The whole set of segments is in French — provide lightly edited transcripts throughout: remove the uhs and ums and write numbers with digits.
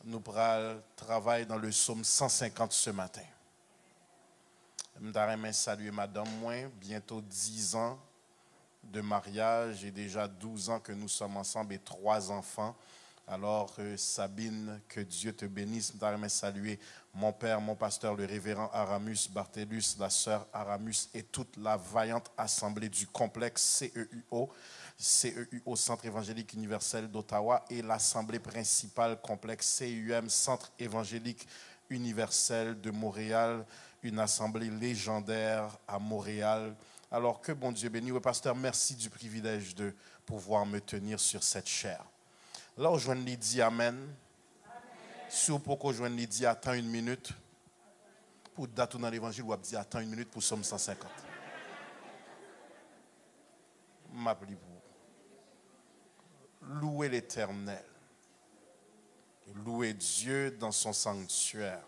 Nous travaillons dans le psaume 150 ce matin. Je voudrais saluer madame moi, bientôt 10 ans de mariage et déjà 12 ans que nous sommes ensemble et 3 enfants. Alors Sabine, que Dieu te bénisse. Je voudrais saluer mon père, mon pasteur, le révérend Aramus Bartellus, la sœur Aramus et toute la vaillante assemblée du complexe CEUO, Centre évangélique universel d'Ottawa, et l'assemblée principale complexe CUM, Centre évangélique universel de Montréal, une assemblée légendaire à Montréal. Alors que bon Dieu bénisse. Oui, pasteur, merci du privilège de pouvoir me tenir sur cette chaire. Là où je viens de dire Amen. Si vous pouvez je viens de dire attends une minute. Pour date dans l'évangile, vous dire attends une minute pour Somme 150. M'appelez pour louer l'Éternel. Louez Dieu dans son sanctuaire.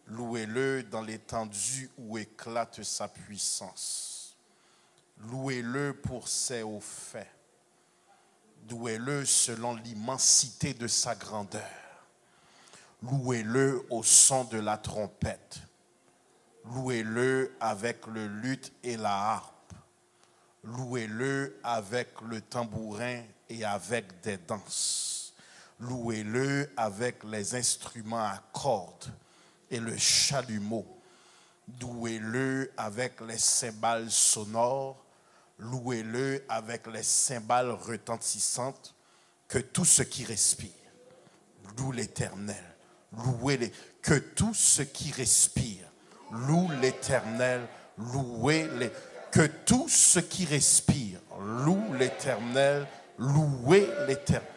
Louez-le dans l'étendue où éclate sa puissance. Louez-le pour ses hauts faits. Louez-le selon l'immensité de sa grandeur. Louez-le au son de la trompette. Louez-le avec le luth et la harpe. Louez-le avec le tambourin et avec des danses. Louez-le avec les instruments à cordes et le chalumeau. Louez-le avec les cymbales sonores. Louez-le avec les cymbales retentissantes. Que tout ce qui respire loue l'Éternel. Louez-les. Que tout ce qui respire loue l'Éternel. Louez-les. Que tout ce qui respire loue l'Éternel. Louez l'Éternel.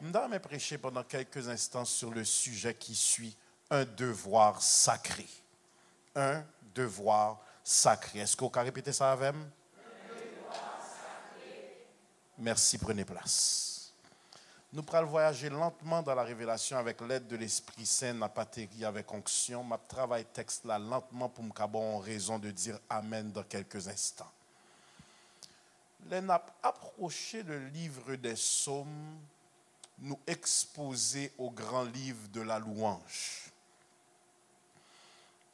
Nous allons prêcher pendant quelques instants sur le sujet qui suit, un devoir sacré. Un devoir sacré. Est-ce qu'on peut répéter ça avec moi? Merci, prenez place. Nous allons voyager lentement dans la révélation avec l'aide de l'Esprit Saint, n'a pas terri avec onction. Je travaille texte là lentement pour me avoir raison de dire Amen dans quelques instants. Les n'a approché le livre des psaumes, nous exposer au grand livre de la louange.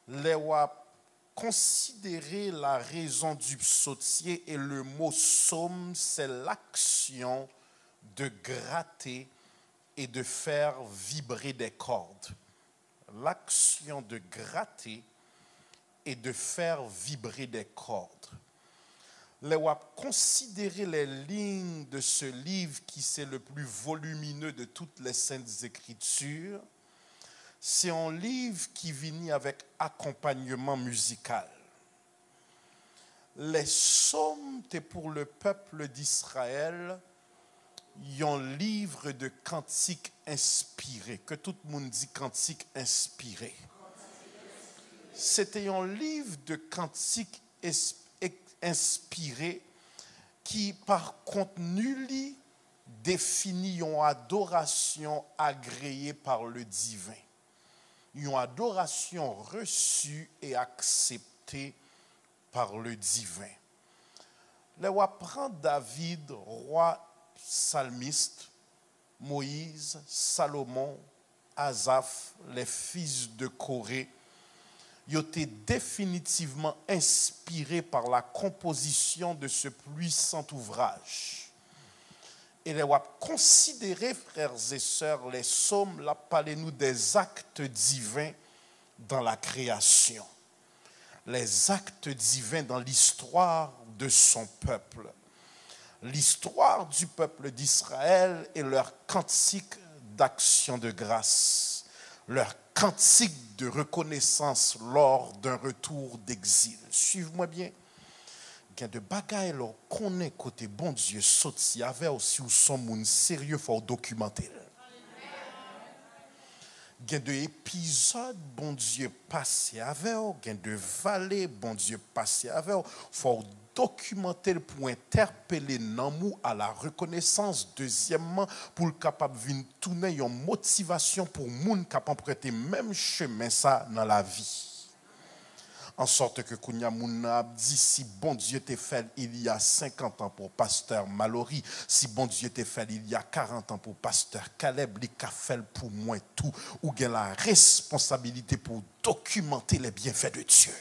Les wap considérer la raison du psautier, et le mot psaume, c'est l'action de gratter et de faire vibrer des cordes. L'action de gratter et de faire vibrer des cordes. Les wap considérer les lignes de ce livre qui c'est le plus volumineux de toutes les saintes écritures. C'est un livre qui vient avec accompagnement musical. Les psaumes étaient pour le peuple d'Israël un livre de cantiques inspirés. Que tout le monde dit cantiques inspirés. C'était un livre de cantiques inspirés qui, par contenu, définit une adoration agréée par le divin. Une adoration reçue et acceptée par le divin. Les prend David, roi psalmiste, Moïse, Salomon, Asaph, les fils de Corée, ils étaient définitivement inspirés par la composition de ce puissant ouvrage. Et les wap considérer, frères et sœurs, les psaumes, là, parlez-nous des actes divins dans la création. Les actes divins dans l'histoire de son peuple. L'histoire du peuple d'Israël et leur cantique d'action de grâce. Leur cantique de reconnaissance lors d'un retour d'exil. Suivez-moi bien. Il y a de bagailles qu'on est côté bon Dieu sorti avec aussi ou son monde sérieux faut documenter. Il y a de épisodes bon Dieu passé avec, il y a de vallées bon Dieu passé avec, faut documenter pour interpeller nous à la reconnaissance. Deuxièmement, pour le capable de tourner une motivation pour moun capable prêter même chemin ça dans la vie. En sorte que Kounia Mouna dit, si bon Dieu t'est fait il y a 50 ans pour pasteur Mallory, si bon Dieu t'est fait il y a 40 ans pour pasteur Caleb, li ka fait pour moi tout, ou gen la responsabilité pour documenter les bienfaits de Dieu.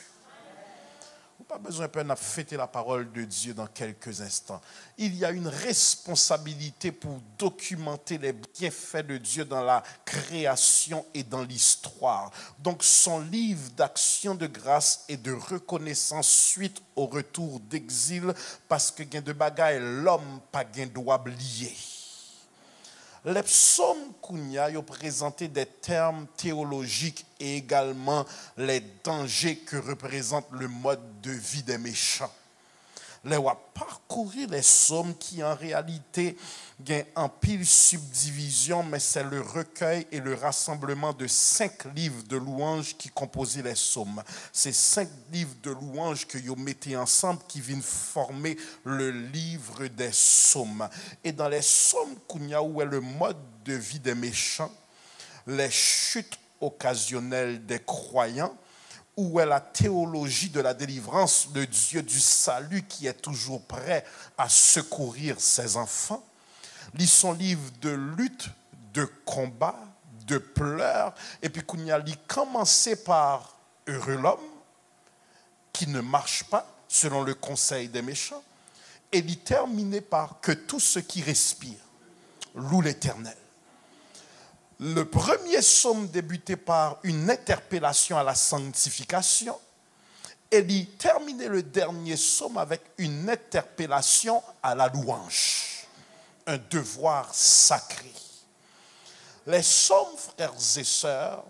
Pas besoin de fêter la parole de Dieu dans quelques instants. Il y a une responsabilité pour documenter les bienfaits de Dieu dans la création et dans l'histoire. Donc son livre d'action de grâce et de reconnaissance suite au retour d'exil, parce que gain de bagaille l'homme pas gain doit lier. Les psaumes Kounia ont présenté des termes théologiques et également les dangers que représente le mode de vie des méchants. Les ont parcouru les psaumes qui en réalité ont en pile subdivision, mais c'est le recueil et le rassemblement de 5 livres de louanges qui composaient les psaumes. Ces 5 livres de louanges que vous mettez ensemble qui viennent former le livre des psaumes. Et dans les psaumes Kounia, où est le mode de vie des méchants, les chutes occasionnelles des croyants, où est la théologie de la délivrance, le Dieu du salut qui est toujours prêt à secourir ses enfants. Lis son livre de lutte, de combat, de pleurs, et puis qu'on y a commencé par heureux l'homme qui ne marche pas selon le conseil des méchants, et il terminé par que tout ce qui respire loue l'Éternel. Le premier psaume débutait par une interpellation à la sanctification et il terminait le dernier psaume avec une interpellation à la louange, un devoir sacré. Les psaumes, frères et sœurs,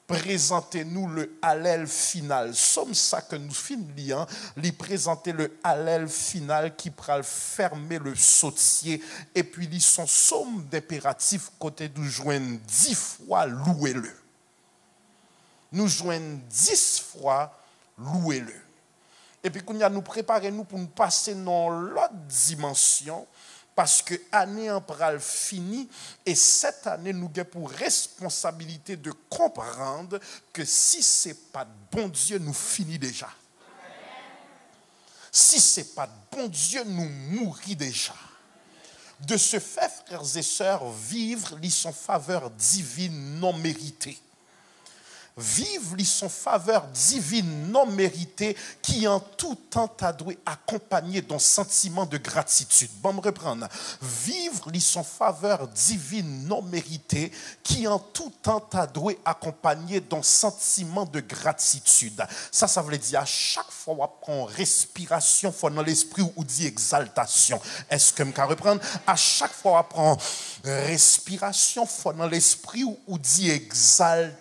présentez-nous le Hallel final. Somme ça que nous finissons, lui présenter le Hallel final qui pral fermer le sautier et puis lui son somme d'impératif côté nous joindre 10 fois louez-le. Nous joindre 10 fois louez-le. Et puis qu'on a nous préparer nous pour nous passer dans l'autre dimension. Parce que l'année en pral fini et cette année nous avons pour responsabilité de comprendre que si ce n'est pas de bon Dieu, nous finissons déjà. Si ce n'est pas de bon Dieu, nous mourons déjà. De ce fait, frères et sœurs, vivre son faveur divine non méritée. Vivre son faveur divine non méritée qui en tout temps t'a dû accompagner d'un sentiment de gratitude. Bon, me reprendre. Vivre son faveur divine non méritée qui en tout temps t'a dû accompagner d'un sentiment de gratitude. Ça veut dire à chaque fois qu'on prend respiration, faut dans l'esprit ou dit exaltation. Est-ce que me can reprendre? À chaque fois qu'on prend respiration, faut dans l'esprit ou dit exaltation.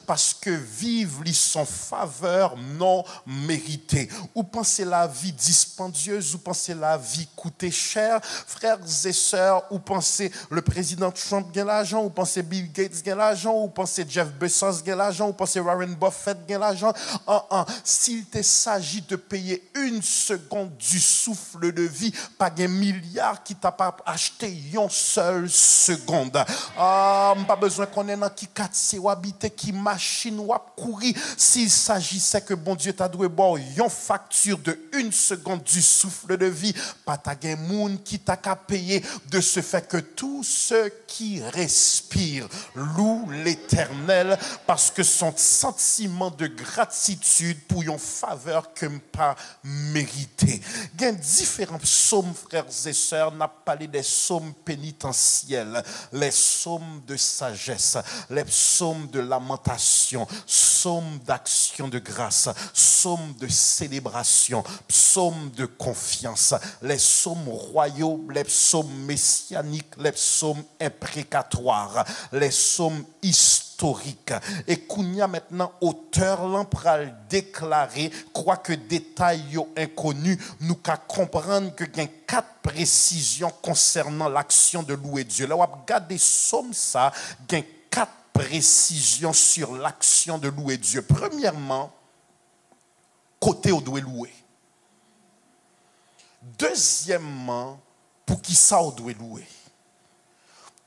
Parce que vivre son faveur non méritée. Ou pensez la vie dispendieuse, ou pensez la vie coûter cher, frères et sœurs, ou pensez le président Trump gagne l'argent, ou pensez Bill Gates gagne l'argent, ou pensez Jeff Bezos gagne l'argent, ou pensez Warren Buffett gagne l'argent. S'il te s'agit de payer 1 seconde du souffle de vie, pas un milliard qui t'a pas acheté une seule seconde. Pas besoin qu'on ait dans qui 4 habiter qui machine ou courir s'il s'agissait que bon Dieu t'a doué bon une facture de 1 seconde du souffle de vie pas ta gen moun qui t'a qu'à payer de ce fait que tous ceux qui respirent louent l'Éternel parce que son sentiment de gratitude pour une faveur que pas mérité. Il y a différents psaumes frères et sœurs, n'a parlé des psaumes pénitentiels, les psaumes de sagesse, les psaumes de lamentation, psaume d'action de grâce, psaume de célébration, psaume de confiance, les psaumes royaux, les psaumes messianiques, les psaumes imprécatoires, les psaumes historiques. Et Kounia maintenant, auteur l'empral déclaré, quoique détail inconnu, nous qu'à comprendre que il y a 4 précisions concernant l'action de louer Dieu. Là, on va regarder psaume ça, il y a 4 précision sur l'action de louer Dieu. Premièrement, côté où doit louer. Deuxièmement, pour qui ça on doit louer.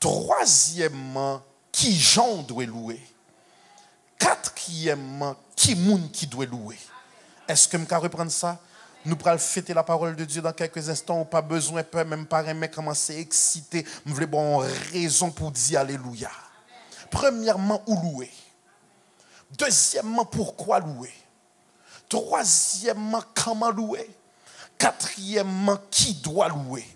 Troisièmement, qui Jean doit louer. Quatrièmement, qui moun qui doit louer. Est-ce que je peux reprendre ça? Nous pourrons fêter la parole de Dieu dans quelques instants. On pas besoin, peut même pas aimer commencer à exciter. Nous voulons avoir raison pour dire alléluia. Premièrement, où louer? Deuxièmement, pourquoi louer? Troisièmement, comment louer? Quatrièmement, qui doit louer?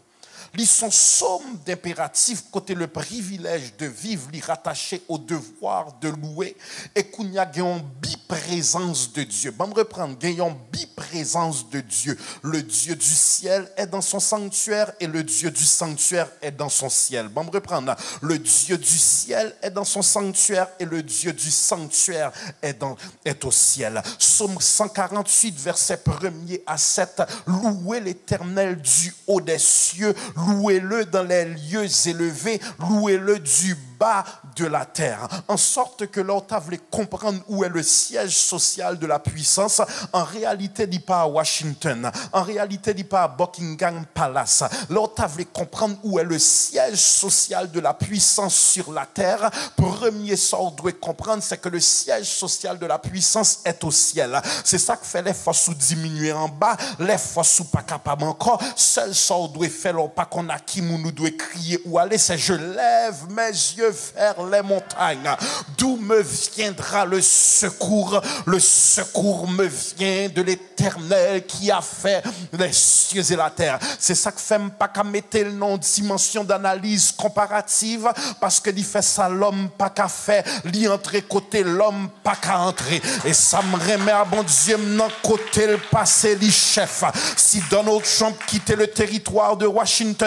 Ils sont somme d'impératifs côté le privilège de vivre, les rattacher au devoir de louer et qu'on y a une biprésence de Dieu. Bon, me reprendre, une biprésence de Dieu. Le Dieu du ciel est dans son sanctuaire et le Dieu du sanctuaire est dans son ciel. Bon, me reprendre, le Dieu du ciel est dans son sanctuaire et le Dieu du sanctuaire est au ciel. Psaume 148, versets 1er à 7. Louez l'Éternel du haut des cieux. Louez-le dans les lieux élevés, louez-le du bas de la terre. En sorte que l'autre voulait comprendre où est le siège social de la puissance. En réalité, il n'est pas à Washington. En réalité, il n'est pas à Buckingham Palace. L'autre voulait comprendre où est le siège social de la puissance sur la terre. Premier sort doit comprendre, c'est que le siège social de la puissance est au ciel. C'est ça que fait les forces ou diminuer en bas, les forces ou pas capable encore. Seul sort doit faire pas qu'on a qui nous doit crier ou aller, c'est je lève mes yeux vers les montagnes. D'où me viendra le secours? Le secours me vient de l'Éternel qui a fait les cieux et la terre. C'est ça que fait pas qu'à mettre le nom dimension d'analyse comparative, parce que il fait ça l'homme pas qu'à faire, l'y entrer côté l'homme pas qu'à entrer. Et ça me remet à bon Dieu non côté le passé les chefs. Si Donald Trump quittait le territoire de Washington,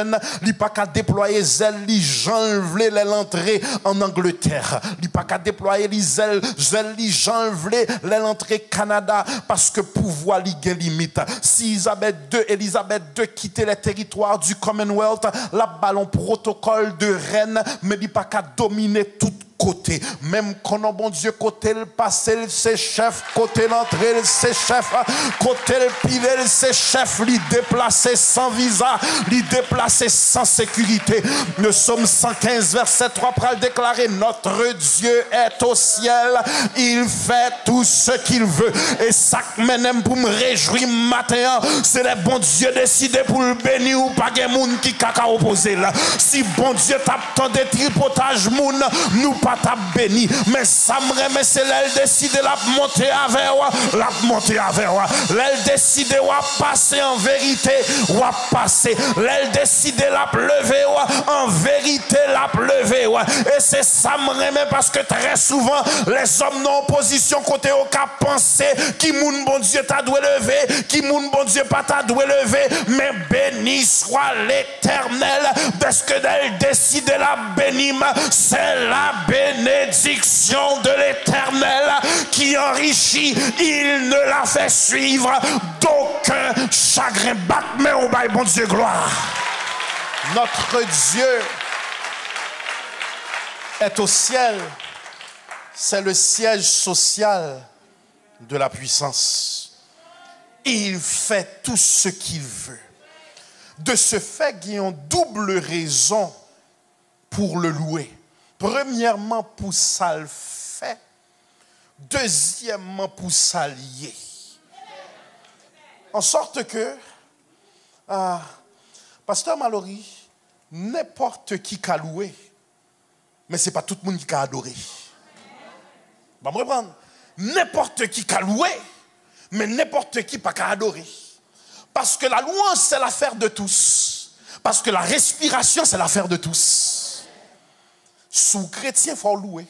il pas qu'à déployer zèle, les gens voulaient l'entrée en Angleterre. Il pas qu'à déployer les zèle, les gens voulaient l'entrée Canada, parce que pouvoir li gen limite. Si Elisabeth II quittait les territoires du Commonwealth, la ballon protocole de reine, mais il pas qu'à dominer tout côté. Même quand on bon Dieu côté le passé, c'est chef, côté l'entrée, c'est chef, côté le pile, c'est chef, li déplacé sans visa, li déplacé sans sécurité. Le psaume 115 verset 3 pral déclarer notre Dieu est au ciel, il fait tout ce qu'il veut. Et ça même pour me réjouir matin, c'est le bon Dieu décidé pour le bénir ou pas de monde qui caca opposé là. Si bon Dieu tape tant de tripotage moun, nous pas t'a béni, mais ça me remet, c'est l'elle décide la monter avec la monter avec l'elle décide de passer en vérité ou passer, l'elle décide la pleuver en vérité la pleuver. Et c'est ça me remet, parce que très souvent les hommes non opposition côté au cap penser qui moun bon Dieu t'a doué lever, qui moun bon Dieu pas t'a doué lever, mais béni soit l'Éternel, parce que d'elle décide la bénir, c'est la bénédiction de l'Éternel qui enrichit, il ne la fait suivre d'aucun chagrin. Battement au bail, bon Dieu, gloire. Notre Dieu est au ciel, c'est le siège social de la puissance. Il fait tout ce qu'il veut. De ce fait, il y a une double raison pour le louer. Premièrement, pour ça le fait. Deuxièmement, pour ça lier. En sorte que, Pasteur Mallory, n'importe qui qu'a loué, mais ce n'est pas tout le monde qui a adoré. Bah, me reprendre. N'importe qui qu'a loué, mais n'importe qui pas qu'à adorer. Parce que la louange, c'est l'affaire de tous. Parce que la respiration, c'est l'affaire de tous. Sous chrétien, il faut louer.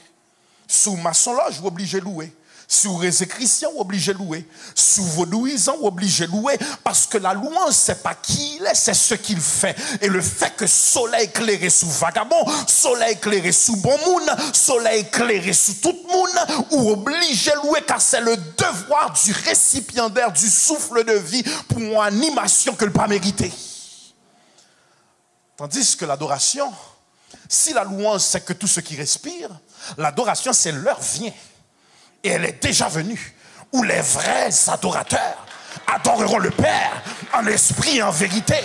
Sous maçon là, je suis obligé de louer. Sous réseau chrétien, vous obligé de louer. Sous vaudouisant, vous obligé de louer. Parce que la louange, c'est pas qui il est, c'est ce qu'il fait. Et le fait que soleil éclairé sous vagabond, soleil éclairé sous bon monde, soleil éclairé sous tout le monde, ou obligé de louer, car c'est le devoir du récipiendaire du souffle de vie pour une animation que le pas mérité. Tandis que l'adoration, si la louange, c'est que tout ce qui respire, l'adoration, c'est l'heure vient. Et elle est déjà venue. Où les vrais adorateurs adoreront le Père en esprit et en vérité.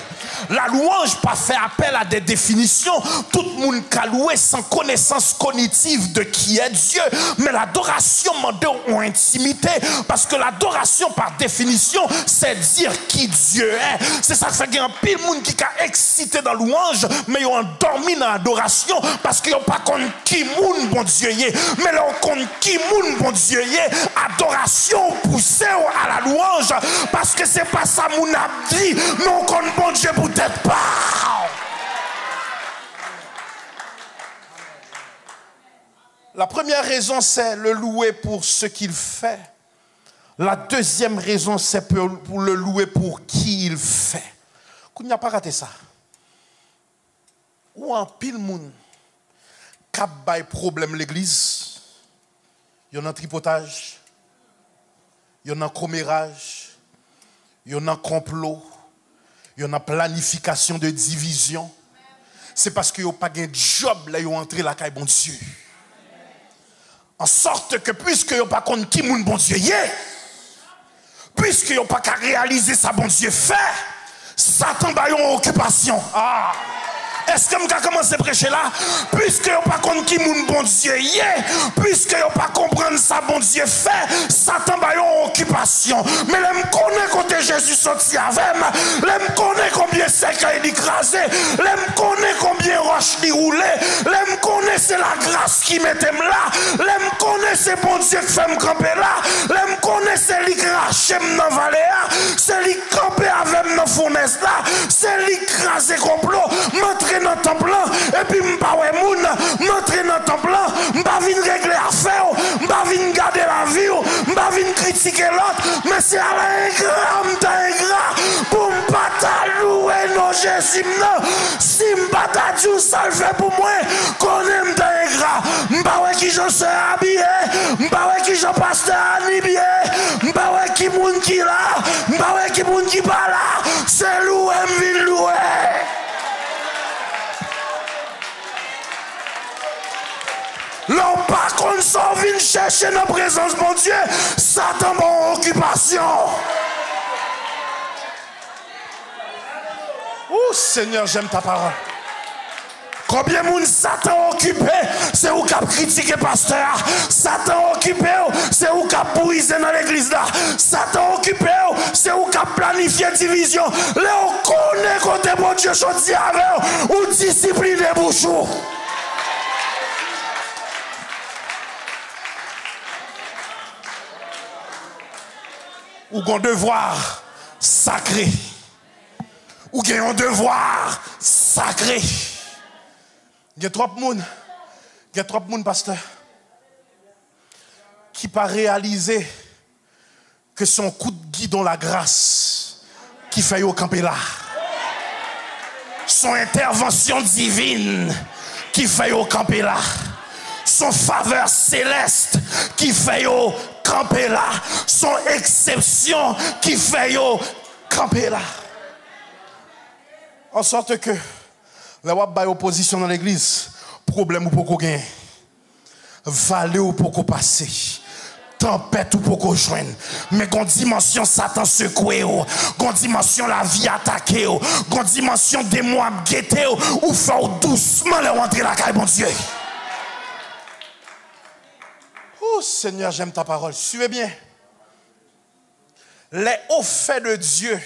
La louange pas fait appel à des définitions. Tout le monde a loué sans connaissance cognitive de qui est Dieu. Mais l'adoration demande en intimité. Parce que l'adoration par définition, c'est dire qui Dieu est. C'est ça qui fait qu'il y a un pile monde qui a excité dans la louange, mais ils ont endormi dans l'adoration parce qu'ils n'ont pas compris qui moun bon Dieu y est. Mais là, on compte qui moun bon Dieu y est. Adoration poussée à la louange parce que c'est pas ça moun a dit, mais on compte bon Dieu peut-être pas. La première raison, c'est le louer pour ce qu'il fait. La deuxième raison, c'est pour le louer pour qui il fait. Qu'on n'y a pas raté ça. Ou en pile moun cap bay problème l'église. Il y en a tripotage. Il y en a commérage. Il y en a complot. Il y en a planification de division. C'est parce qu'il n'y a pas de job là, ils ont entré la caille bon Dieu. En sorte que puisque ils n'ont pas compte qui moun bon Dieu y est, puisque ils n'ont pas qu'à réaliser ça bon Dieu fait, Satan ba yon occupation. Ah! Est-ce que je vais commencer à prêcher là? Puisque vous pas compte qui moun bon Dieu y est, puisque vous pas comprendre ça bon Dieu fait, Satan va yon occupation. Mais je connais quand Jésus sorti avec moi, je connais combien c'est qu'il est écrasé, je connais combien roche li roulé, je connais c'est la grâce qui mettait là, je connais c'est bon Dieu qui fait me camper là, je connais c'est lui craché dans la vallée, c'est lui camper avec dans la fournaise là, c'est lui craser complot, m'entrer dans le temple et puis m'pa ouais moun m'entrer dans le temple m'pa vinn régler affaire m'pa vinn garder la vie m'pa vinn critiquer l'autre mais c'est à l'ingrat pour m'pa ta louer non Jésus non si m'pa ta Dieu ça le fait pour moi connais m'ta ingrat m'pa ouais qui j'en suis habillé m'pa ouais qui j'en pasteur habillé m'pa ouais qui moun qui là m'pa ouais qui moun qui pas là c'est louer m'vin louer. L'on pas qu'on s'en vient chercher dans la présence de mon Dieu, Satan mon occupation. Oh Seigneur, j'aime ta parole. Combien de monde Satan occupé, c'est où qu'a critiqué pasteur. Satan occupé, c'est où qu'a brisé dans l'église là. Satan occupé, c'est où qu'a planifié division. Là on connaît côté mon Dieu choisi avec ou discipline des bouchons. Ou qu'on devoir sacré. Ou qu'on a un devoir sacré. Il y a trop de monde, pasteur, qui pas réaliser que son coup de guidon la grâce qui fait au camper là. Son intervention divine qui fait au camper là. Son faveur céleste qui fait au camper là, son exception qui fait yo camper là. En sorte que la wap bay opposition dans l'église, problème ou pour gagner, vallée ou pour passer, tempête ou pour joindre, mais gon dimension Satan secoué, gon dimension la vie attaquée, gon dimension démon guetté ou faire doucement le rentrer la caille bon Dieu. Oh Seigneur, j'aime ta parole. Suivez bien. Les hauts faits de Dieu,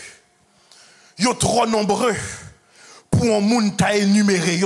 sont trop nombreux pour un monde t'a énuméré.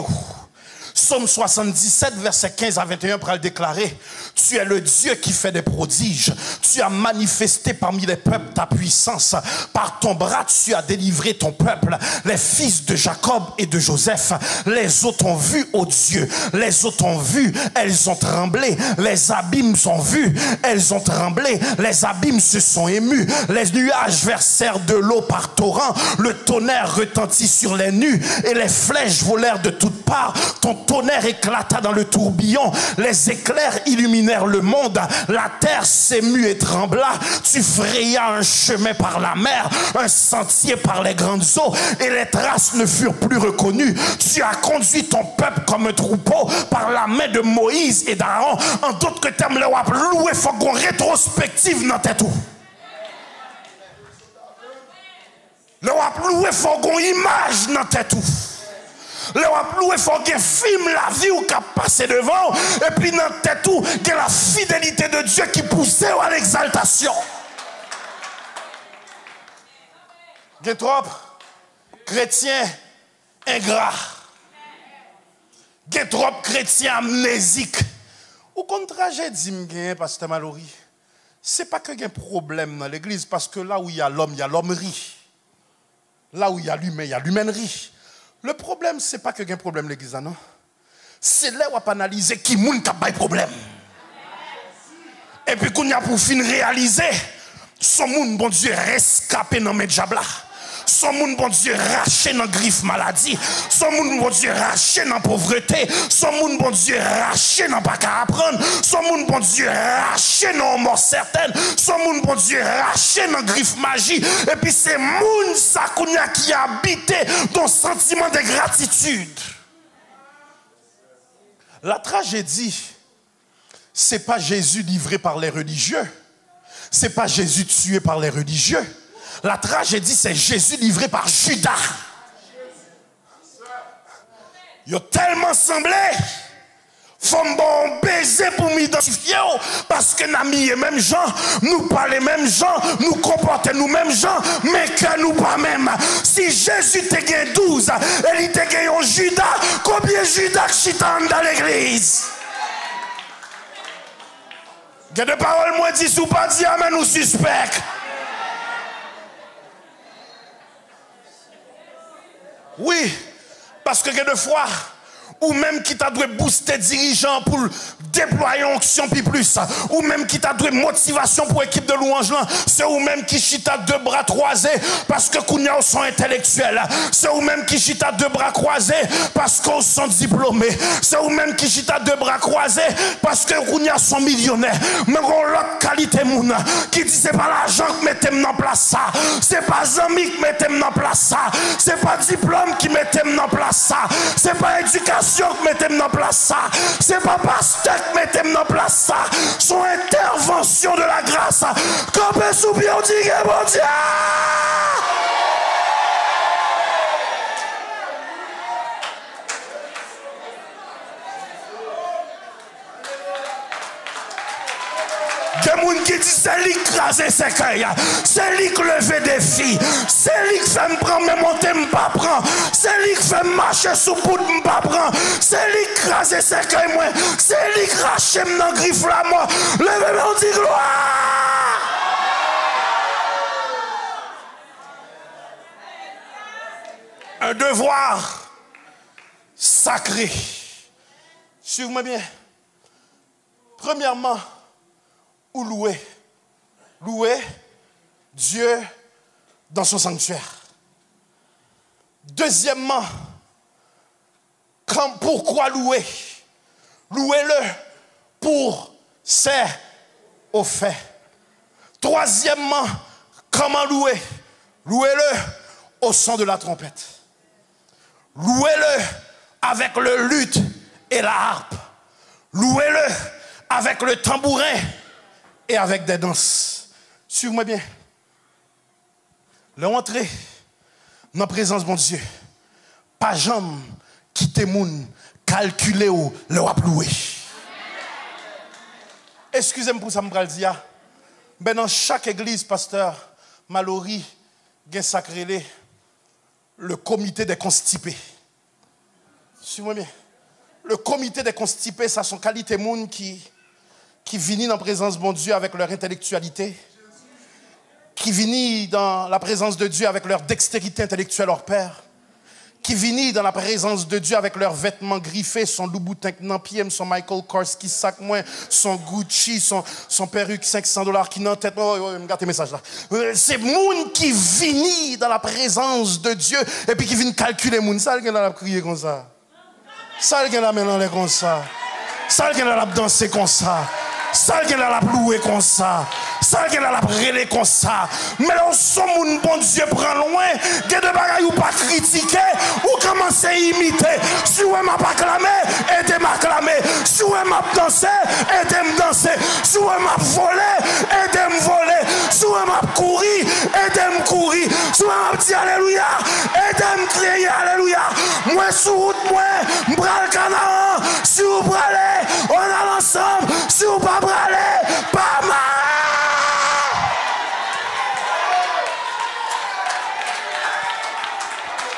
Psaume 77, verset 15 à 21, pour le déclarer. Tu es le Dieu qui fait des prodiges. Tu as manifesté parmi les peuples ta puissance. Par ton bras, tu as délivré ton peuple. Les fils de Jacob et de Joseph. Les autres ont vu, ô Dieu. Les autres ont vu, elles ont tremblé. Les abîmes ont vu, elles ont tremblé. Les abîmes se sont émus. Les nuages versèrent de l'eau par torrent. Le tonnerre retentit sur les nus. Et les flèches volèrent de toutes parts. Ton tonnerre éclata dans le tourbillon. Les éclairs illuminèrent le monde. La terre s'émut et trembla. Tu frayas un chemin par la mer, un sentier par les grandes eaux, et les traces ne furent plus reconnues. Tu as conduit ton peuple comme un troupeau par la main de Moïse et d'Aaron. En d'autres termes, le wap loué faut qu'on rétrospective dans tête tout. louer, il faut qu'on image dans tête tout. Le wap louer, il faut qu'on filme la vie ou qu'on passe devant. Et puis dans tête tout, qu'il y a la fidélité de Dieu qui pousse à l'exaltation. Il y a trop chrétiens ingrats. Il y a trop chrétiens amnésiques. Ou contre tragédie, pasteur Mallory, c'est pas qu'il y a un problème dans l'église, parce que là où il y a l'hommerie. Là où il y a l'humainerie. Le problème, c'est pas qu'il y a un problème dans l'église, non? C'est là où on peut analyser qui moun qui a pas de problème. Et puis qu'on y a pour fin réaliser, son moun, bon Dieu, rescapé dans mes diables. Son monde, bon Dieu, raché dans griffe maladie. Son monde, bon Dieu, raché dans pauvreté. Son monde, bon Dieu, raché dans pas qu'à apprendre. Son monde, bon Dieu, raché dans mort certaine. Son monde, bon Dieu, raché dans griffe magie. Et puis c'est monde ça qui a habité dans sentiment de gratitude. La tragédie, c'est pas Jésus livré par les religieux. C'est pas Jésus tué par les religieux. La tragédie, c'est Jésus livré par Judas. Il a tellement semblé. Faut bon baiser pour m'identifier. Parce que nous sommes les mêmes gens, nous parlons les mêmes gens, nous comportons nous mêmes gens, mais que nous pas même. Si Jésus te gagne 12 et il te gagne Judas, combien de Judas qui sont dans l'église? Il y a des paroles moins dit ou pas dit, mais nous suspectons. Oui, parce que des fois, ou même qui t'a dû booster dirigeant pour déployer onction puis plus, ou même qui t'a dû motivation pour équipe de louange là, c'est ou même qui chita deux bras croisés parce que kounya sont intellectuels, c'est ou même qui chita deux bras croisés parce qu'on sont diplômés, c'est ou même qui chita deux bras croisés parce que kounya sont millionnaires, mais on l'autre qualité moun qui dit c'est pas l'argent qui mettez en place ça, c'est pas amis qui mettez en place ça, c'est pas diplôme qui mettez en place ça, c'est pas éducation qui mettez en place ça, c'est pas pasteur qui mettez en place ça, son intervention de la grâce. Campez sous pied, on dit que bon Dieu. Des gens qui disent c'est lui qui crase ses cueils, c'est lui qui leve des filles, c'est lui qui fait me prendre, mais monter me pas prendre, c'est lui qui fait marcher sous bout me pas prendre, c'est lui qui crase ses cueils, moi, c'est lui qui rache me dans griffe la moi, levez on dit gloire. Un devoir sacré. Suivez-moi bien. Premièrement, ou louer Dieu dans son sanctuaire. Deuxièmement, pourquoi louer? Louez-le pour ses hauts faits. Troisièmement, comment louer? Louez-le au son de la trompette. Louez-le avec le luth et la harpe. Louez-le avec le tambourin et avec des danses. Suivez-moi bien. Le entrer dans la présence de mon Dieu. Pas jamais quitter moun, calculer ou le wap louer. Excusez-moi pour ça, me le dire. Ben dans chaque église, pasteur Mallory, il y a sacré le comité des constipés. Suivez-moi bien. Le comité des constipés, ça sont qualité moun qui viennent dans la présence de mon Dieu avec leur intellectualité, qui viennent dans la présence de Dieu avec leur dextérité intellectuelle hors pair, qui viennent dans la présence de Dieu avec leurs vêtements griffés, son Louboutin dans pied, son Michael Kors qui sac moins, son Gucci, son perruque $500 qui n'en tête. Oh, regarde tes messages là. C'est moun qui viennent dans la présence de Dieu et puis qui viennent calculer moun. Ça, il y a crier comme ça. Ça, il y a maintenant comme ça. Ça, il y a danser comme ça. Ça qui est là la louer comme ça. Ça qui est là la brûler comme ça. Mais là, son monde, bon Dieu, prend loin. Il y a des bagailles ou pas critiquer, ou commencer à imiter. Si vous m'avez acclamé, aidez-moi à acclamer. Si vous m'avez dansé, aidez-moi à danser. Si vous m'avez volé, aidez-moi à voler. Si vous m'avez couru, aidez-moi à courir. Si vous m'avez dit Alléluia, aidez-moi à crier Alléluia. Moi, sous route, moi, je prends le canard. Si vous prenez, on a ensemble. Si vous pas prenez, pas mal.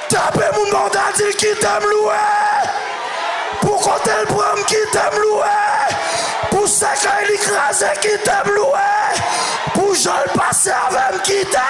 Tapez mon nom d'adil qui t'aime louer. Pour compter le problème qui t'aime louer. Pour séquer l'écrasé qui t'aime louer. Pour Jean le passé avec qui t'aime.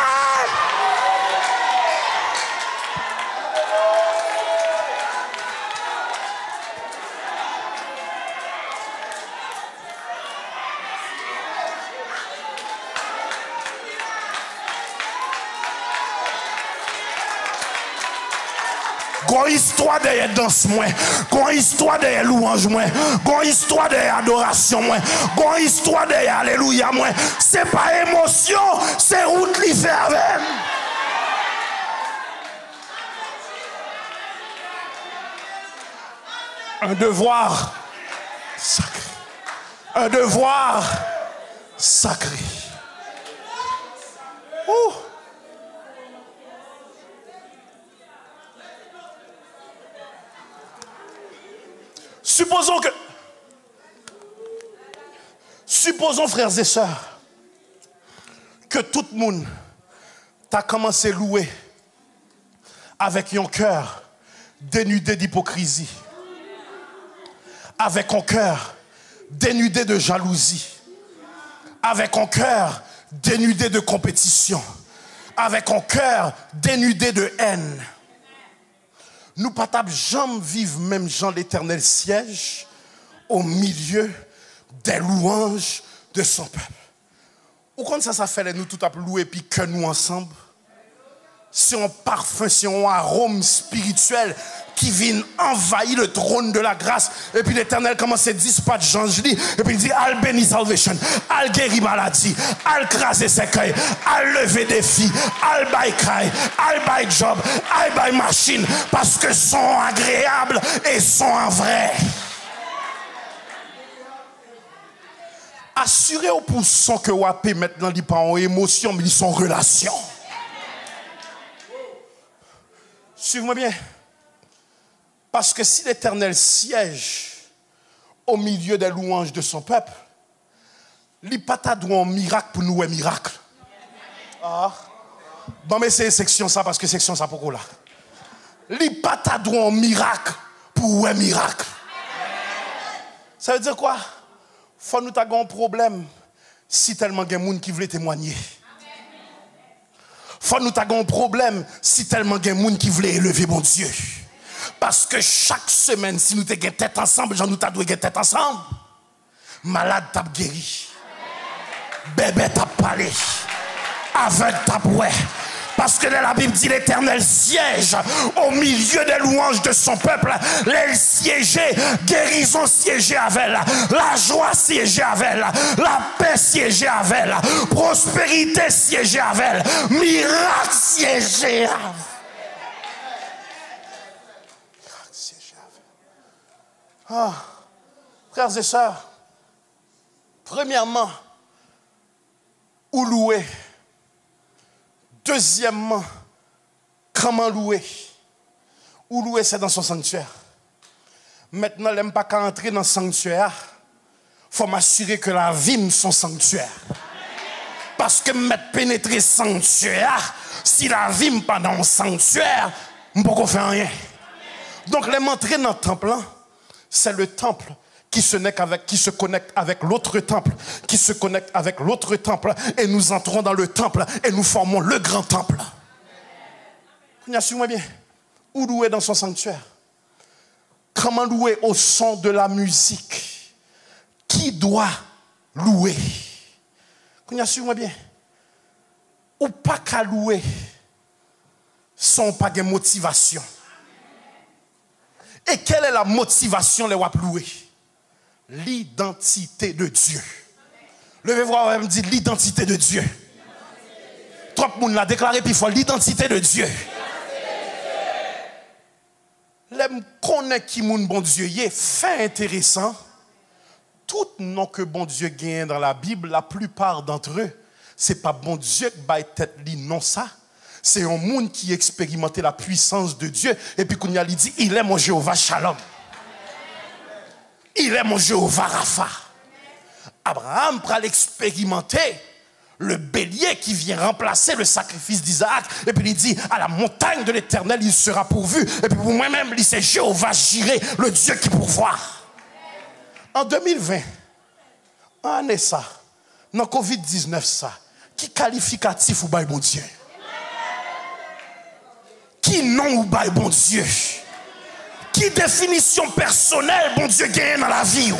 Gon histoire derrière danse moi, gon histoire derrière louange moi, gon histoire derrière adoration moi, gon histoire derrière alléluia moi. C'est pas émotion, c'est route li fait avec. Un devoir sacré. Un devoir sacré. Ouh. Supposons, frères et sœurs, que tout le monde t'a commencé à louer avec un cœur dénudé d'hypocrisie, avec un cœur dénudé de jalousie, avec un cœur dénudé de compétition, avec un cœur dénudé de haine. Nous pas jamais vivre même Jean l'Éternel siège au milieu des louanges de son peuple. Ou quand ça fait nous tout à louer puis que nous ensemble, c'est un parfum, c'est un arôme spirituel qui vient envahir le trône de la grâce. Et puis l'Éternel commence à dispatcher Jean, et puis il dit, al béni salvation, al guéri maladie, al craser ses cueils, al lever défi, al bay caille, al bay job, al bay machine, parce que sont agréables et sont vrais. Assurez-vous pour son que vous avez maintenant, il pas en émotion, mais ils sont en relation. Suivez-moi bien. Parce que si l'Éternel siège au milieu des louanges de son peuple, il n'y a pas un miracle pour nous, un miracle. Ah. Bon, mais c'est section ça, parce que section ça pour là. Il n'y a pas un miracle pour un miracle. Ça veut dire quoi? Faut nous avoir un problème si tellement il y a des gens qui veulent témoigner. Faut nous avoir un problème si tellement il y a des gens qui veulent élever mon Dieu. Parce que chaque semaine, si nous avons une tête ensemble, j'en nous avons une tête ensemble. Malade t'a guéri. Bébé t'a parlé. Aveugle t'a ouais. Parce que la Bible dit l'Éternel siège au milieu des louanges de son peuple. Les siéger, guérison siéger avec elle, la joie siéger avec elle, la paix siéger avec elle, prospérité siéger avec elle, miracle siéger avec elle. Ah, frères et sœurs, premièrement, où louer? Deuxièmement, comment louer? Où louer, c'est dans son sanctuaire. Maintenant, je n'aime pas qu'à entrer dans le sanctuaire. Il faut m'assurer que la vie est son sanctuaire. Parce que mettre pénétrer sanctuaire, si la vie n'est pas dans le sanctuaire, je ne peux pas faire rien. Donc, les m'entrer dans le temple, c'est le temple qui se connecte avec l'autre temple, qui se connecte avec l'autre temple, et nous entrons dans le temple et nous formons le grand temple. Suivez-moi bien. Où louer dans son sanctuaire? Comment louer au son de la musique? Qui doit louer? Suivez-moi bien. Ou pas qu'à louer sans pas de motivation. Et quelle est la motivation les wap louer? L'identité de Dieu. Levez-vous, on me dit l'identité de Dieu. Trop de monde l'a déclaré, puis il faut l'identité de Dieu. L'aime connaît qui moun bon Dieu y est, fait intéressant. Tout nom que bon Dieu gagne dans la Bible, la plupart d'entre eux, c'est pas bon Dieu qui baille tête li, non ça. C'est un monde qui expérimentait la puissance de Dieu. Et puis qu'on y a dit, il est mon Jéhovah Shalom. Il est mon Jéhovah Rapha. Abraham pral expérimenter le bélier qui vient remplacer le sacrifice d'Isaac. Et puis il dit, à la montagne de l'Éternel, il sera pourvu. Et puis pour moi-même, il c'est Jéhovah Jireh, le Dieu qui pourvoit. En 2020, en année ça, dans Covid-19 ça, qui qualificatif ou bail bon Dieu? Qui nom ou bail bon Dieu? Qui définition personnelle bon Dieu gagne dans la vie?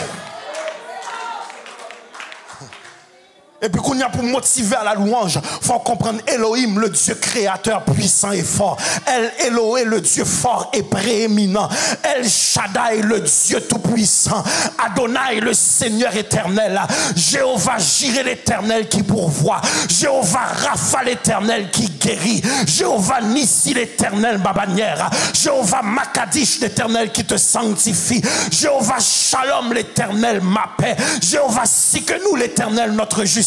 Et puis qu'on y a pour motiver à la louange, il faut comprendre Elohim, le Dieu créateur puissant et fort. El Eloé, le Dieu fort et prééminent. El Shaddai, le Dieu tout puissant. Adonai, le Seigneur éternel. Jéhovah Jireh l'éternel qui pourvoit. Jéhovah Rapha l'éternel qui guérit. Jéhovah Nissi l'éternel ma bannière. Jéhovah Makadish l'éternel qui te sanctifie. Jéhovah Shalom l'éternel ma paix. Jéhovah Sikenu l'éternel notre justice.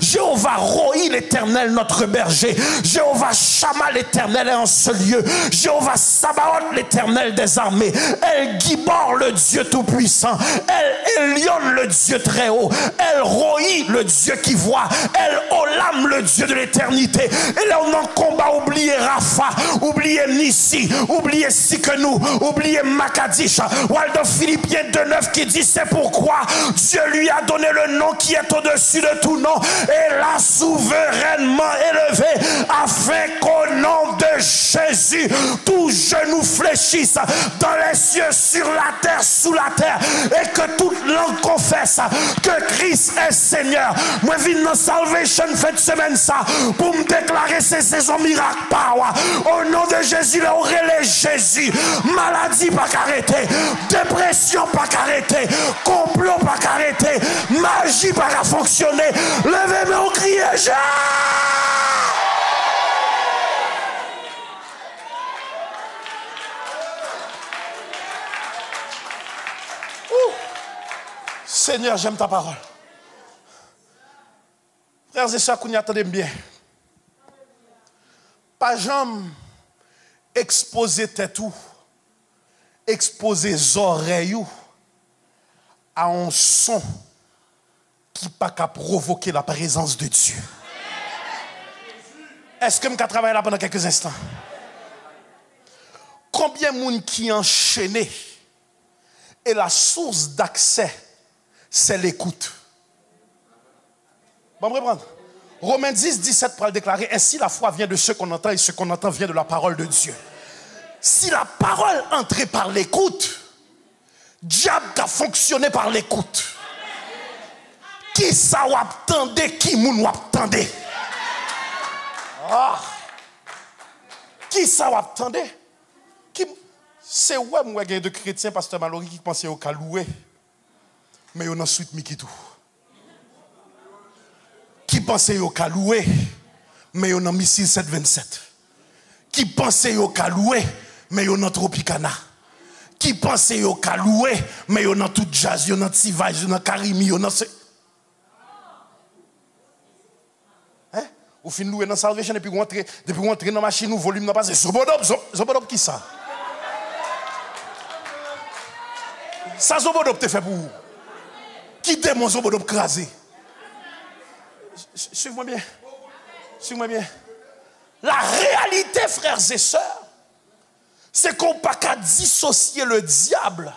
Jéhovah Rohi l'éternel notre berger. Jéhovah Shama l'éternel est en ce lieu. Jéhovah Sabaoth l'éternel des armées. El Gibor le Dieu tout puissant. El Elyon le Dieu très haut. El Rohi le Dieu qui voit. El Olam le Dieu de l'éternité. Et là on en combat, oubliez Rapha, oubliez Nissi, oubliez Sikenu, oubliez Makadish. Waldo Philippiens 2:9 qui dit c'est pourquoi Dieu lui a donné le nom qui est au-dessus de tout nom et l'a souverainement élevé afin qu'au nom de Jésus tout genou fléchisse dans les cieux, sur la terre, sous la terre, et que toute langue confesse que Christ est Seigneur. Moi viens dans Salvation cette semaine ça pour me déclarer ces saisons miracle power au nom de Jésus. Là aurait Jésus, maladie pas qu'arrêter, dépression pas qu'arrêter, complot pas qu'arrêter, magie pas qu'à fonctionner. Levez-moi au crier Jésus. Seigneur, j'aime ta parole. Frères et sœurs, qu'on y attendez bien. Pas jamais exposer tête ou, exposer les oreilles à un son qui pas qu'à provoquer la présence de Dieu. Est-ce que je vais travailler là pendant quelques instants? Combien de monde qui enchaîné et la source d'accès, c'est l'écoute. Bon, reprendre. Romains 10:17 pour le déclarer, ainsi la foi vient de ce qu'on entend et ce qu'on entend vient de la parole de Dieu. Si la parole entrait par l'écoute, diable a fonctionné par l'écoute. Qui ça ou attendait, qui moun ou attendait? Ah. Qui ça ou attendait? C'est ouais moi gain de chrétiens pasteur Mallory qui pensait au caloué. Mais on a suite Mikitou. Qui pensait au caloué, mais on a missile 727. Qui pensait au caloué, mais on a Tropicana. Qui pensait au caloué, mais on a tout jazz, on a Tivage, on a Karimi, on a Ou fin louer dans Salvation et puis rentrer dans la machine ou volume n'a pas Zobodop qui ça? Ça Zobodop te fait pour vous. Qui démon Zobodop crasé? Suivez-moi bien. Suivez-moi bien. La réalité, frères et sœurs, c'est qu'on ne peut pas dissocier le diable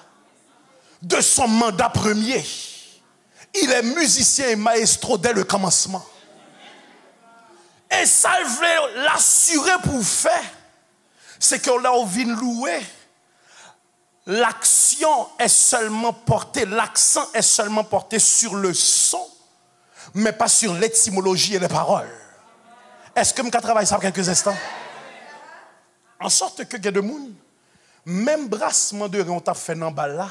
de son mandat premier. Il est musicien et maestro dès le commencement. Et ça, je veux l'assurer pour faire. C'est qu'on a envie de louer. L'action est seulement portée, l'accent est seulement porté sur le son, mais pas sur l'étymologie et les paroles. Est-ce que je travaille ça quelques instants? En sorte que il y a de monde, même brassement de on t'a fait dans bas là,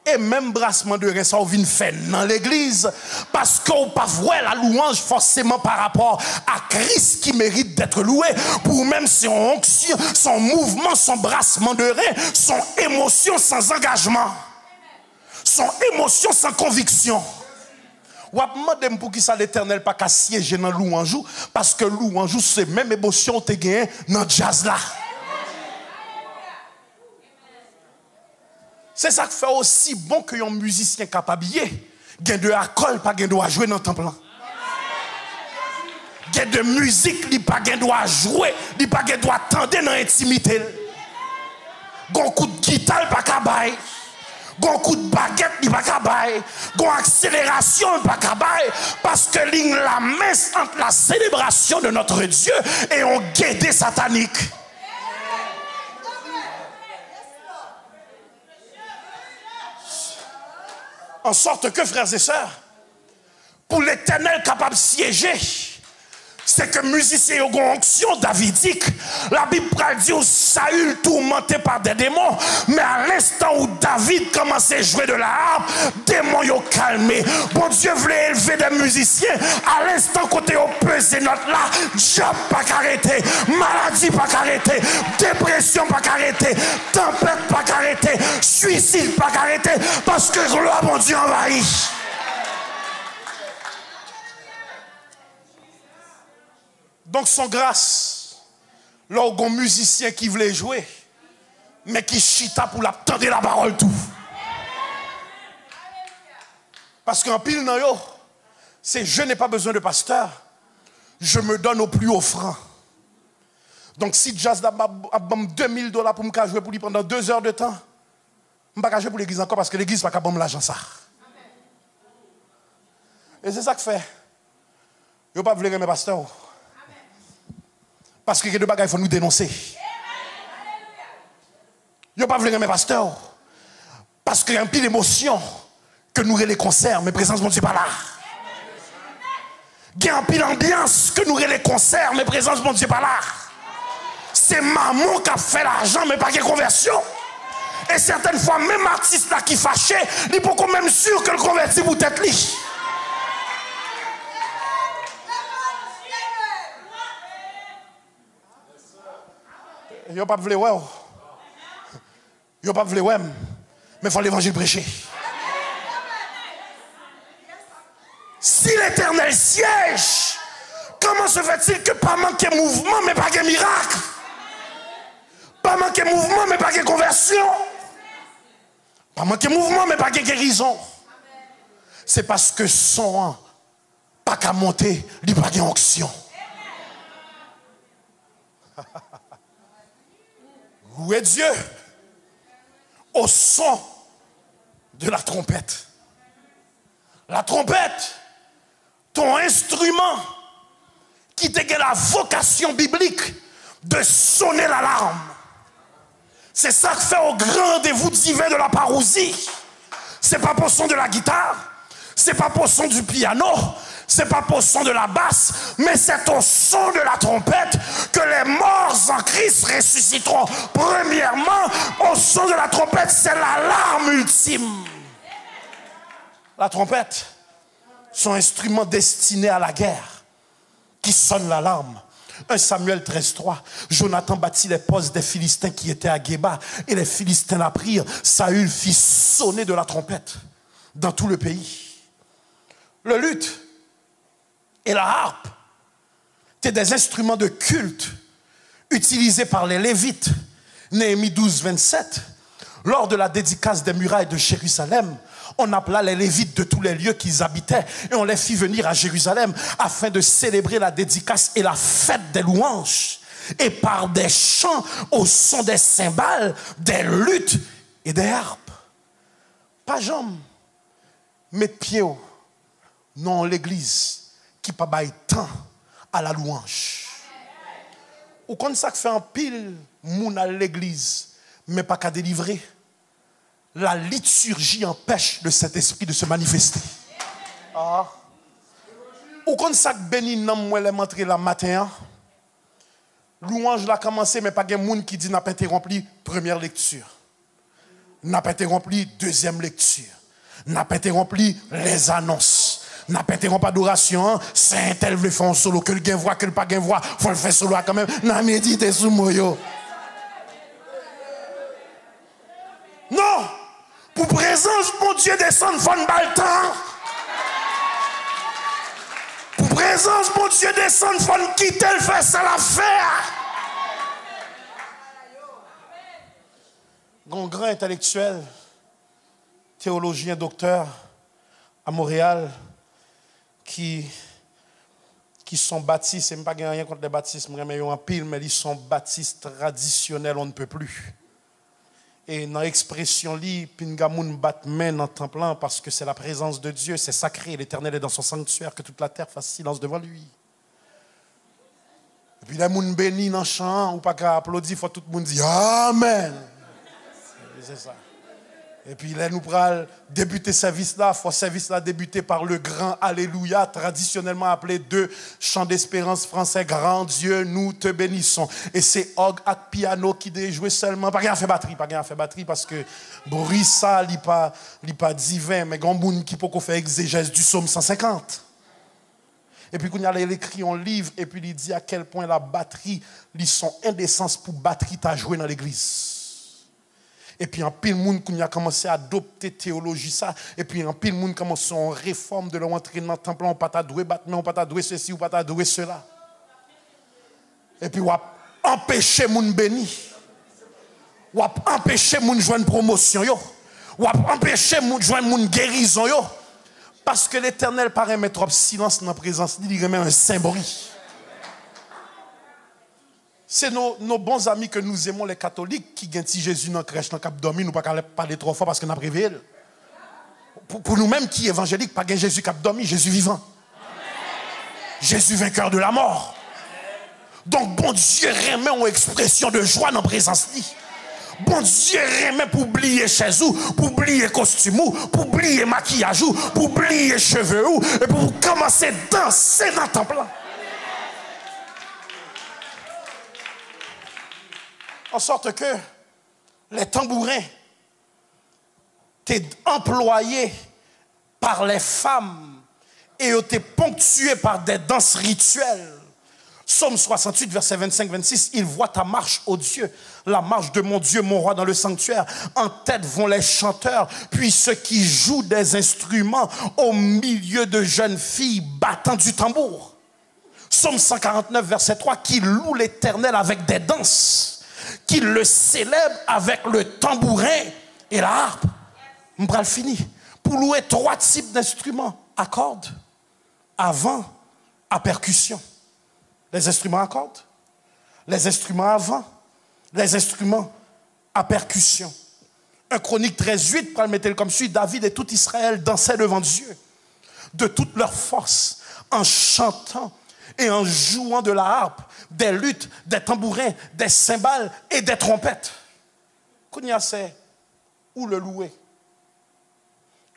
Et même brassement de rein, ça vient faire dans l'église. Parce qu'on pas voir la louange forcément par rapport à Christ qui mérite d'être loué. Pour même son onction, son mouvement, son brassement de rein, son émotion sans engagement. Son émotion sans conviction. Ou à demander pour qui ça l'Éternel pas qu'à siéger dans louange. Parce que louange, c'est même émotion que tu as gagné dans le jazz là. C'est ça qui fait aussi bon que un musicien capable de de alcool pas de jouer dans le temple. Gain de musique il pas de jouer, il pas de attendre dans l'intimité. Gon coup de guitare pas cabaye. Gon coup de baguette il pas cabaye. Gon accélération pas cabaye parce que ligne la messe entre la célébration de notre Dieu et on guédé satanique. En sorte que, frères et sœurs, pour l'Éternel capable de siéger, c'est que musicien ont une onction davidique. La Bible dit que Saül tourmenté par des démons, mais à l'instant où David commençait à jouer de la harpe, démons ont calmé. Bon Dieu voulait élever des musiciens. À l'instant côté au pesé notre là, job pas arrêté, maladie pas arrêté, dépression pas arrêté, tempête pas arrêté, suicide pas arrêté, parce que gloire mon Dieu envahit. Donc, son grâce, l'orgon musicien qui voulait jouer, mais qui chita pour l'attendre la parole tout. Parce qu'en pile, c'est je n'ai pas besoin de pasteur, je me donne au plus offrant. Donc, si Jazz a $2000 pour me jouer pour lui pendant 2 heures de temps, je ne vais pas jouer pour l'église encore parce que l'église n'a pas de l'argent ça. Et c'est ça que fait. Je ne veux pas vouloir mes pasteurs. Parce que les deux bagages, il faut nous dénoncer. Il n'y a pas voulu mes pasteurs. Parce qu'il y a un pile d'émotion que nous les concerts, mais présence mon Dieu pas là. Il y a un pile d'ambiance que nous les concerts, mais présence mon Dieu pas là. C'est maman qui a fait l'argent, mais pas de conversion. Et certaines fois, même artiste là qui fâché, il peut quand même sûr que le converti vous tête li. Yo pas voulu ouais. Yo pas voulu ouais. Mais il faut l'évangile prêcher. Si l'Éternel siège, comment se fait-il que pas manquer mouvement mais pas de miracle? Pas manquer mouvement mais pas de conversion? Pas manquer mouvement mais pas de guérison? C'est parce que son pas qu'à monter, il n'y a pas d'onction. Où est Dieu? Au son de la trompette. La trompette, ton instrument qui te donne la vocation biblique de sonner l'alarme. C'est ça que fait au grand rendez-vous divin de la parousie. C'est pas pour son de la guitare, c'est pas pour son du piano, c'est pas pour son de la basse, mais c'est au son de la trompette que les morts en Christ ressusciteront. Premièrement, au son de la trompette, c'est l'alarme ultime. La trompette, son instrument destiné à la guerre, qui sonne l'alarme. 1 Samuel 13,3. Jonathan bâtit les postes des Philistins qui étaient à Géba, et les Philistins la prirent. Saül fit sonner de la trompette dans tout le pays. Le luth et la harpe étaient des instruments de culte utilisés par les Lévites. Néhémie 12, 27. Lors de la dédicace des murailles de Jérusalem, on appela les Lévites de tous les lieux qu'ils habitaient et on les fit venir à Jérusalem afin de célébrer la dédicace et la fête des louanges. Et par des chants au son des cymbales, des luttes et des harpes. Pas jambes, mais pieds non l'église qui pas baille temps à la louange. Ou quand ça fait un pile moun à l'église, mais pas qu'à délivrer. La liturgie empêche le Saint-Esprit de se manifester. Ah. Ou quand ça béni nan moi les montré la matin, louange l'a commencé mais pas gen moun qui dit n'a pas interrompu première lecture. n'a pas interrompu deuxième lecture. N'a pas interrompu les annonces. N'a pas interrompu l'adoration. C'est un tel veut faire un solo. Que le gain voix, que le pas gain voix. Faut le faire solo quand même. N'a médité sous moi. Non! Pour présence, mon Dieu, descend, faut le temps. Pour présence, mon Dieu, descend, faut quitter le faire, ça l'affaire. Un grand intellectuel, théologien, docteur à Montréal, qui sont baptistes, et je n'ai pas rien contre les baptistes, mais en pile, mais ils sont baptistes traditionnels, on ne peut plus. Et dans l'expression li, pingamoun bat main dans le temple parce que c'est la présence de Dieu, c'est sacré, l'Éternel est dans son sanctuaire, que toute la terre fasse silence devant lui. Et puis les moun béni dans le chant, ou pas qu'à applaudir, il faut tout le monde dire Amen. C'est ça. Et puis là, nous pourrons débuter ce service-là. Il faut service-là débuter par le grand Alléluia, traditionnellement appelé de chant d'espérance français. Grand Dieu, nous te bénissons. Et c'est orgue et piano qui doit jouer seulement. Pas rien fait batterie, parce que bruit ça, il n'est pas divin, mais grand monde qui peut faire exégèse du psaume 150. Et puis, quand il écrit un livre, et puis il dit à quel point la batterie, ils sont indécents pour batterie à jouer dans l'église. Et puis, en pile monde qui a commencé à adopter théologie ça. Et puis, en pile monde commence à réforme de l'entrée dans le temple. On ne peut pas douer battement, on ne peut pas douer ceci, on ne peut pas douer cela. Et puis, on va empêcher moun béni. On va empêcher moun joindre promotion yo. On va empêcher moun joindre moun guérison yo. Parce que l'Éternel paraît mettre trop silence dans la présence, il remet un saint bruit. C'est nos bons amis que nous aimons, les catholiques, qui gagnent Jésus dans la crèche, dans le cap dormi, nous ne pouvons pas parler trop fort parce qu'on a prévu. Pour nous-mêmes qui évangéliques, pas gagnent Jésus cap dormi, Jésus vivant. Jésus vainqueur de la mort. Donc, bon Dieu remet une expression de joie dans la présence. Bon Dieu remet pour oublier chez vous, pour oublier costume, pour oublier maquillage, pour oublier cheveux, et pour commencer à danser dans le temple. En sorte que les tambourins étaient employés par les femmes et étaient ponctués par des danses rituelles. Psaume 68, verset 25-26, il voit ta marche, ô Dieu, la marche de mon Dieu, mon roi dans le sanctuaire. En tête vont les chanteurs, puis ceux qui jouent des instruments au milieu de jeunes filles battant du tambour. Psaume 149, verset 3, qui loue l'Éternel avec des danses, qui le célèbre avec le tambourin et la harpe. M'bral fini. Pour louer 3 types d'instruments, à cordes, à vent, à percussion. Les instruments à cordes, les instruments à vent, les instruments à percussion. 1 Chronique 13:8, pour le mettre comme suit, David et tout Israël dansaient devant Dieu de toute leur force, en chantant et en jouant de la harpe, des luttes, des tambourins, des cymbales et des trompettes. Kounia c'est où le louer?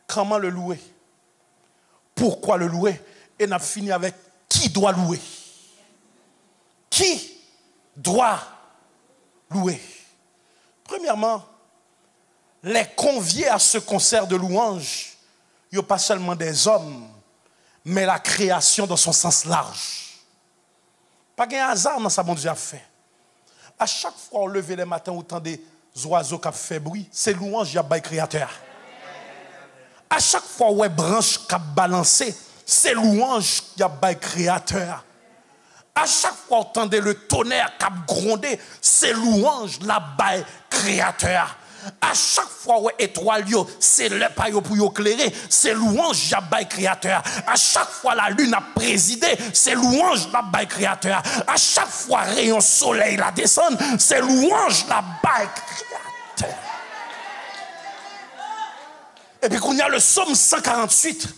Comment le louer? Pourquoi le louer? Et on a fini avec qui doit louer? Qui doit louer? Premièrement, les conviés à ce concert de louange, il n'y a pas seulement des hommes, mais la création dans son sens large. Pas de hasard dans ça, mon Dieu a fait. À chaque fois on levait les matins, autant des oiseaux qui font bruit, c'est louange, il y a le créateur. À chaque fois où les branches qui balancé, c'est louange, il y a le créateur. À chaque fois on entendait le tonnerre qui grondé, c'est louange, la baille créateur. À chaque fois où étoile c'est le paillot pour éclairer, c'est louange la baille créateur. À chaque fois la lune a présidé, c'est louange la baille créateur. À chaque fois rayon soleil la descend, c'est louange la baille créateur. Et puis qu'on y a le psaume 148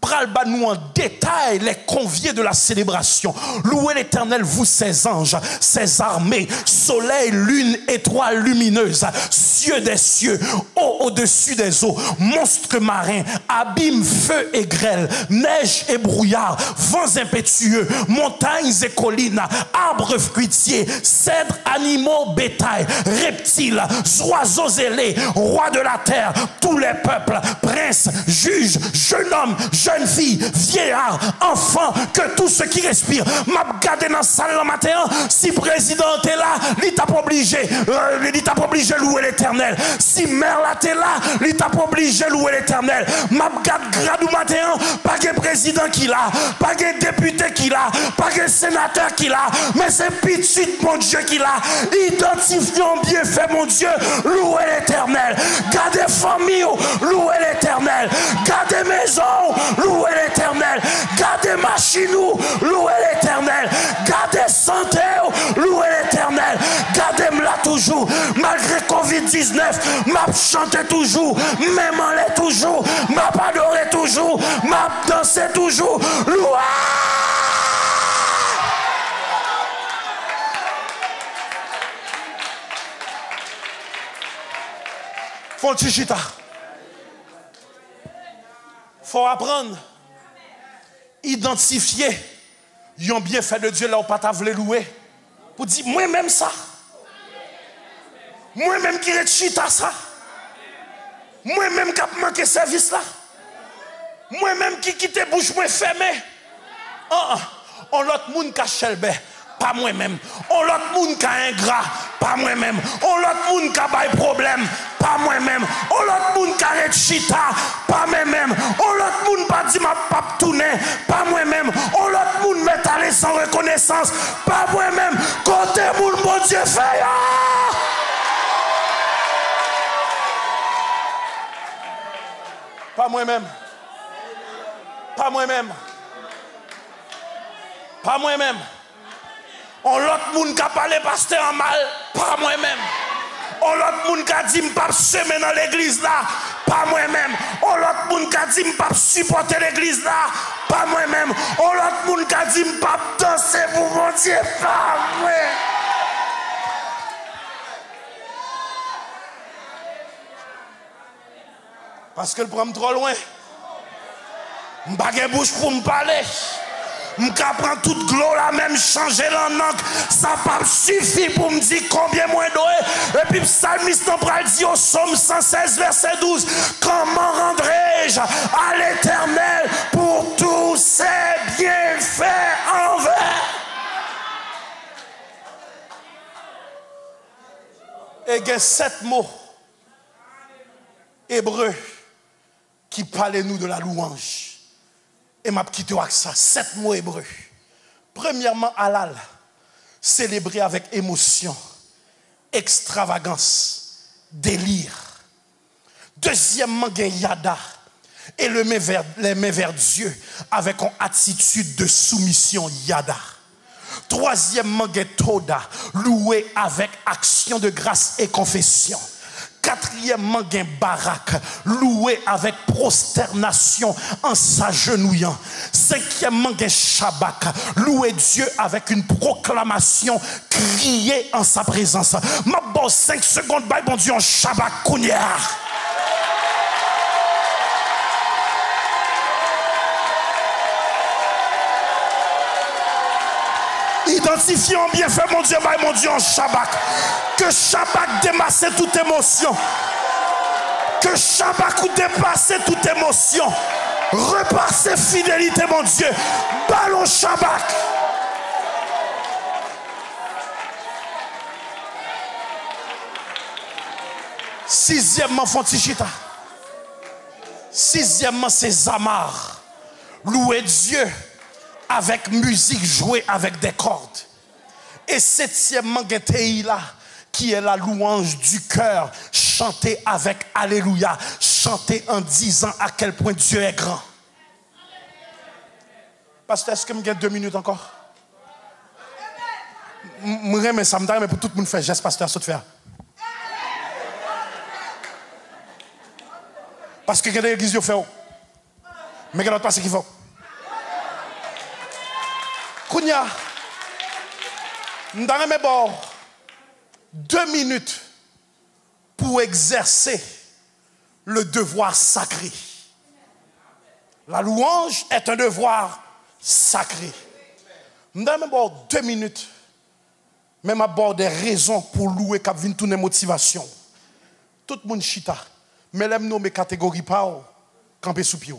pral ba nous en détail les conviés de la célébration. Louez l'Éternel, vous ses anges, ses armées, soleil, lune, étoiles lumineuses, cieux des cieux, eau au-dessus des eaux, monstres marins, abîmes, feu et grêle, neige et brouillard, vents impétueux, montagnes et collines, arbres fruitiers, cèdres, animaux, bétail, reptiles, oiseaux ailés, rois de la terre, tous les peuples, princes, juges, jeunes hommes, jeunes filles, vieillards, enfants, que tout ce qui respire. M'a gardé dans la salle le matin, si président est là, il t'a pas obligé louer l'Éternel. Si mère là t'es là, il t'a pas obligé louer l'Éternel. M'a gardé grade matin, pas de président qui l'a, pas de député qui l'a, pas de sénateur qui l'a, mais c'est petit mon Dieu qui l'a. Identifions bien fait mon Dieu, louez l'Éternel. Gardez famille, louez l'Éternel. Gardez maison, louez l'Éternel. Gardez machine, louez l'Éternel. Gardez santé, louez l'Éternel. Gardez-moi toujours, malgré Covid-19, m'a chanté toujours, même en l'est toujours, m'a adoré toujours, m'a dansé toujours, louez. Fontichita. Faut apprendre, identifier, yon bien fait de Dieu là où pas t'a voulu louer. Pour dire, moi-même ça. Moi-même qui est chita ça. Moi-même qui a manqué service là. Moi-même qui quitte bouche moi fermée. On l'autre monde qui a chelbe, pas moi-même. On l'autre monde qui a ingrat, pas moi-même. On l'autre monde qui a bail problème, pas moi-même. On l'autre monde qui a chita, pas moi-même. On l'autre monde pas dit ma pape tourner, pas moi-même. On l'autre monde met aller sans reconnaissance, pas moi-même. Côté moun bon Dieu fait. Pas moi-même. Pas moi-même. Pas moi-même. On l'autre monde qui a parlé pasteur en mal, pas moi-même. On l'autre monde qui a dit m'pas semer dans l'église là, pas moi-même. On l'autre monde qui a dit m'pas supporter l'église là, pas moi-même. On l'autre monde qui a dit m'pas danser pour mon Dieu, pas moi. Parce que le prend trop loin. M'pas de bouche pour me parler. M'ka prend toute gloire là même changer l'angle, ça pas suffit pour me dire combien moins doué. Et puis psalmiste en pral dit au psaume 116 verset 12, comment rendrai-je à l'Éternel pour tous ses bienfaits envers. Et il y a 7 mots hébreux qui parlent nous de la louange. Et m'a quitté avec ça, 7 mots hébreux. Premièrement, halal, célébrer avec émotion, extravagance, délire. Deuxièmement, yada, et les mains vers Dieu avec une attitude de soumission, yada. Troisièmement, toda, louer avec action de grâce et confession. Quatrièmement, barak, louer avec prosternation en s'agenouillant. Cinquièmement, shabak, louer Dieu avec une proclamation, crier en sa présence. Ma bosse 5 secondes, bye bon Dieu en shabak kounia. Identifions bien fait mon Dieu en Shabbat. Que Shabbat dépasse toute émotion. Que Shabbat dépasse toute émotion. Repasse fidélité mon Dieu. Ballon Shabbat. Sixièmement, Fontichita. Sixièmement, c'est Zamar. Louer Dieu avec musique jouée avec des cordes. Et septièmement, là qui est la louange du cœur, chanter avec Alléluia, chanter en disant à quel point Dieu est grand. Pasteur, est-ce que je 2 minutes encore? Je remets ça, mais pour tout le monde faire geste, pasteur, saute faire. Parce que l'église fait. Mais qu'est-ce passe qu'il faut? Kounya, nous avons 2 minutes pour exercer le devoir sacré. La louange est un devoir sacré. Nous avons 2 minutes, même à bord des raisons pour louer qui viennent tourner motivation. Tout le monde chita, mais l'aime nommer catégorie pas camper sous pied.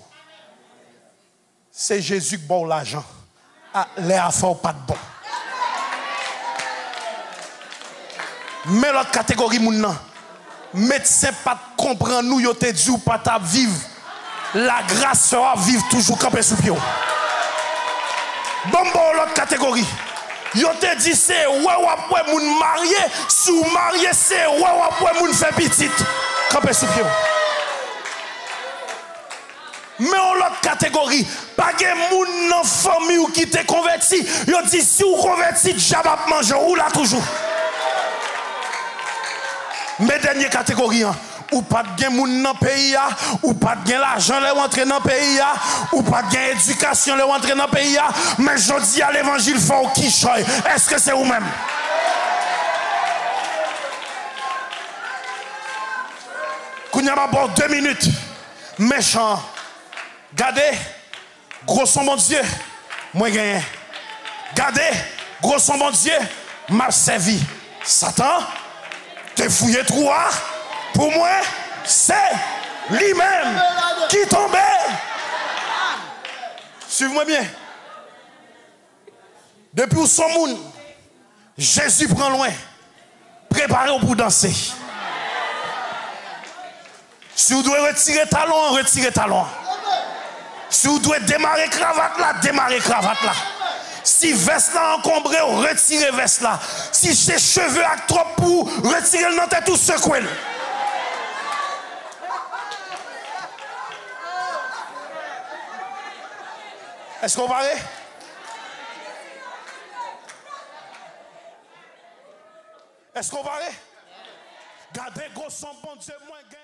C'est Jésus qui bon l'argent. Ah, les affaires pas de bon. Mais l'autre catégorie moun médecin pas comprendre nous yo te dit ou pas ta vivre. La grâce sera vivre toujours camper sous pied. Bon l'autre catégorie. Yo te dit c'est ouais moun marié, si ou marié c'est ouais moun fait petite camper sous pied. Mais en l'autre catégorie, pas de moun dans famille ou qui te converti, yo dit si ou converti, j'abap manger ou là toujours. Mais dernière catégorie, ou pas de moun dans pays, ou pas de l'argent les rentrer dans pays, ou pas de éducation les rentrer dans pays, mais je dis à l'évangile faut qui choy. Est-ce que c'est vous-même? Kounya m'a bon 2 minutes. Méchant. Gardez, gros son bon Dieu, moi gagné. Gardez, gros son bon Dieu, m'a servi. Satan, te fouillé trois, pour moi, c'est lui-même qui tombait. Suivez-moi bien. Depuis où son monde, Jésus prend loin, préparez-vous pour danser. Si vous devez retirer talon, retirez talon. Si vous devez démarrer cravate là, démarrer cravate là. Si veste là encombré, retirez veste là. Si ses cheveux à trop pour retirer le tête tout secouer. Est-ce qu'on paraît? Est-ce qu'on paraît? Gardez gros son bon Dieu moins gain.